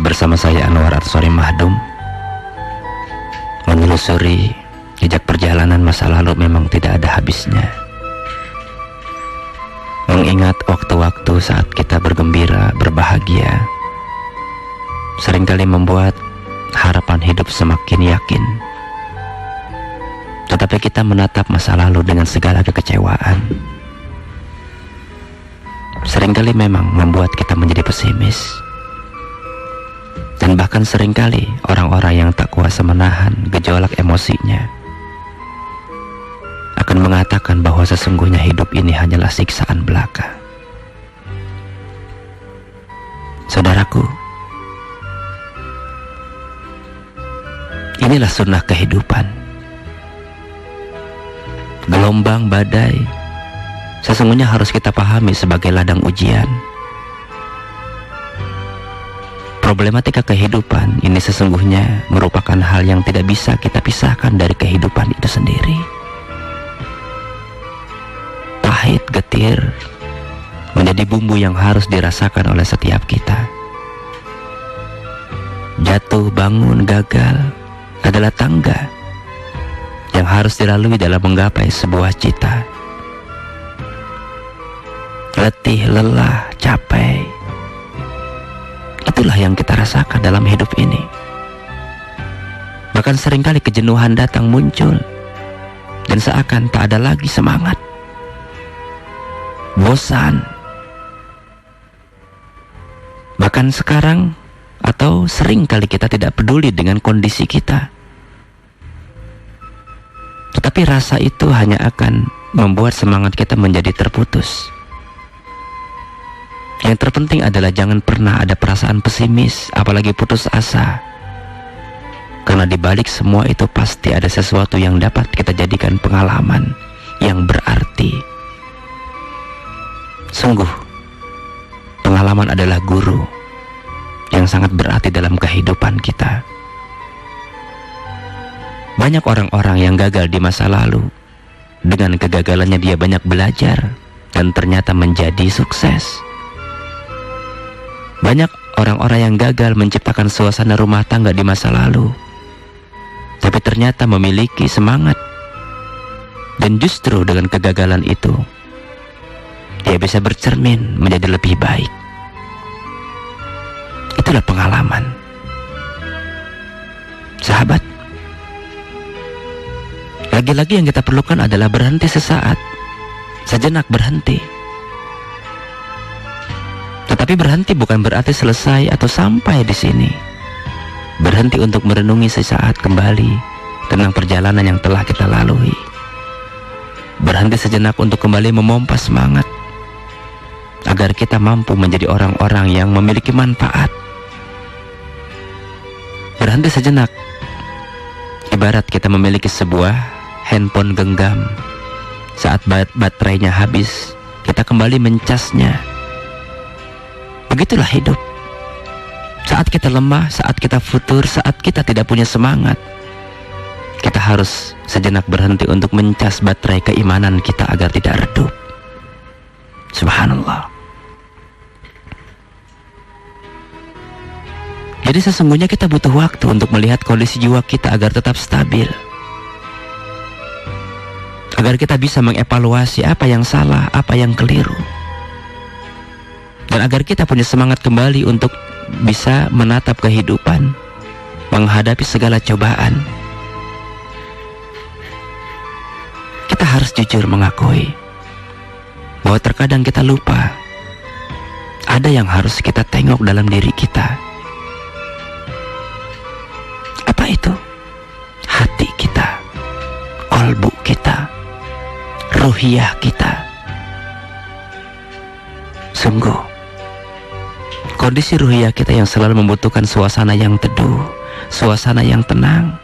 bersama saya Anwar Arsori Mahdum. Menelusuri jejak perjalanan masa lalu memang tidak ada habisnya. Mengingat waktu-waktu saat kita bergembira, berbahagia, seringkali membuat harapan hidup semakin yakin. Tetapi kita menatap masa lalu dengan segala kekecewaan. Seringkali memang membuat kita menjadi pesimis. Dan bahkan seringkali orang-orang yang tak kuasa menahan gejolak emosinya akan mengatakan bahwa sesungguhnya hidup ini hanyalah siksaan belaka. Saudaraku, inilah sunnah kehidupan. Gelombang badai sesungguhnya harus kita pahami sebagai ladang ujian. Problematika kehidupan ini sesungguhnya merupakan hal yang tidak bisa kita pisahkan dari kehidupan itu sendiri. Pahit, getir menjadi bumbu yang harus dirasakan oleh setiap kita. Jatuh, bangun, gagal adalah tangga yang harus dilalui dalam menggapai sebuah cita. Letih, lelah, capek, itulah yang kita rasakan dalam hidup ini. Bahkan seringkali kejenuhan datang muncul dan seakan tak ada lagi semangat. Bosan. Bahkan sekarang atau sering kali kita tidak peduli dengan kondisi kita. Tetapi rasa itu hanya akan membuat semangat kita menjadi terputus. Yang terpenting adalah jangan pernah ada perasaan pesimis, apalagi putus asa. Karena di balik semua itu pasti ada sesuatu yang dapat kita jadikan pengalaman yang berarti. Sungguh, pengalaman adalah guru yang sangat berarti dalam kehidupan kita. Banyak orang-orang yang gagal di masa lalu. Dengan kegagalannya dia banyak belajar dan ternyata menjadi sukses. Banyak orang-orang yang gagal menciptakan suasana rumah tangga di masa lalu, tapi ternyata memiliki semangat. Dan justru dengan kegagalan itu, dia bisa bercermin menjadi lebih baik. Itulah pengalaman. Sahabat, lagi-lagi yang kita perlukan adalah berhenti sesaat, sejenak berhenti. Tetapi berhenti bukan berarti selesai atau sampai di sini. Berhenti untuk merenungi sesaat kembali tentang perjalanan yang telah kita lalui. Berhenti sejenak untuk kembali memompa semangat agar kita mampu menjadi orang-orang yang memiliki manfaat. Berhenti sejenak ibarat kita memiliki sebuah handphone genggam. Saat baterainya habis, kita kembali mencasnya. Begitulah hidup. Saat kita lemah, saat kita futur, saat kita tidak punya semangat, kita harus sejenak berhenti untuk mencas baterai keimanan kita agar tidak redup. Subhanallah. Jadi sesungguhnya kita butuh waktu untuk melihat kondisi jiwa kita agar tetap stabil, agar kita bisa mengevaluasi apa yang salah, apa yang keliru, dan agar kita punya semangat kembali untuk bisa menatap kehidupan, menghadapi segala cobaan. Kita harus jujur mengakui bahwa terkadang kita lupa ada yang harus kita tengok dalam diri kita. Apa itu? Hati kita, kolbu kita, ruhiyah kita. Sungguh, kondisi ruhiyah kita yang selalu membutuhkan suasana yang teduh, suasana yang tenang,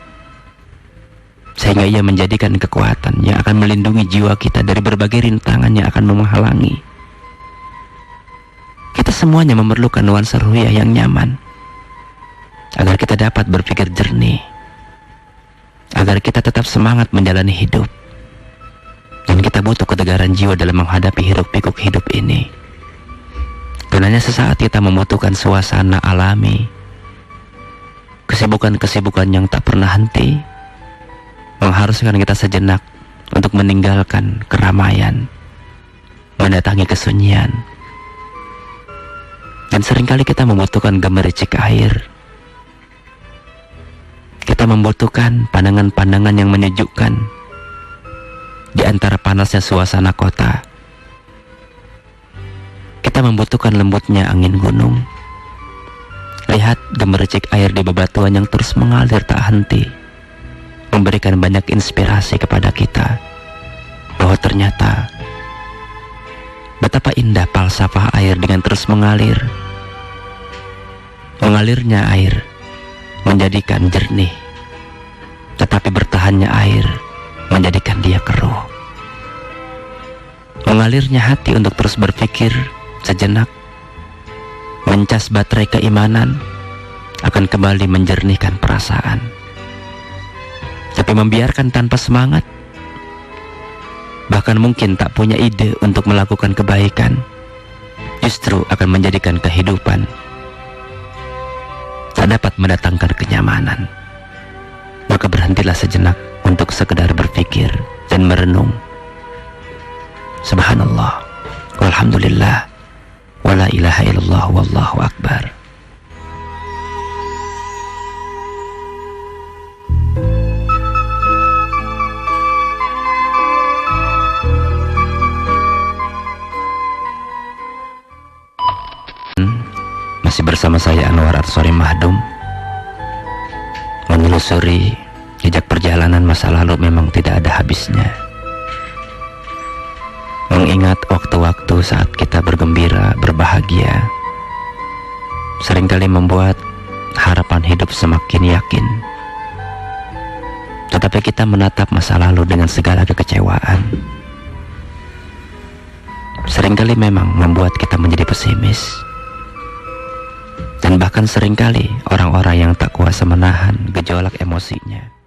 sehingga ia menjadikan kekuatan yang akan melindungi jiwa kita dari berbagai rintangan yang akan menghalangi. Kita semuanya memerlukan nuansa ruhiyah yang nyaman agar kita dapat berpikir jernih, agar kita tetap semangat menjalani hidup. Dan kita butuh ketegaran jiwa dalam menghadapi hiruk-pikuk hidup ini. Dan hanya sesaat kita membutuhkan suasana alami kesibukan-kesibukan yang tak pernah henti mengharuskan kita sejenak untuk meninggalkan keramaian, mendatangi kesunyian. Dan seringkali kita membutuhkan gemericik air. Kita membutuhkan pandangan-pandangan yang menyejukkan di antara panasnya suasana kota. Kita membutuhkan lembutnya angin gunung. Lihat gemericik air di bebatuan yang terus mengalir tak henti, memberikan banyak inspirasi kepada kita bahwa ternyata betapa indah falsafah air dengan terus mengalir. Mengalirnya air menjadikan jernih, tetapi bertahannya air menjadikan dia keruh. Mengalirnya hati untuk terus berpikir sejenak, mencas baterai keimanan, akan kembali menjernihkan perasaan. Tapi membiarkan tanpa semangat, bahkan mungkin tak punya ide untuk melakukan kebaikan, justru akan menjadikan kehidupan tak dapat mendatangkan kenyamanan. Maka berhentilah sejenak untuk sekedar berpikir dan merenung. Subhanallah, walhamdulillah, wala ilaha illallah, wallahu akbar. Masih bersama saya Anwar Atsori Mahdum, menelusuri jejak perjalanan masa lalu memang tidak ada habisnya. Mengingat waktu-waktu saat kita bergembira, berbahagia, seringkali membuat harapan hidup semakin yakin. Tetapi kita menatap masa lalu dengan segala kekecewaan, seringkali memang membuat kita menjadi pesimis. Dan bahkan seringkali orang-orang yang tak kuasa menahan gejolak emosinya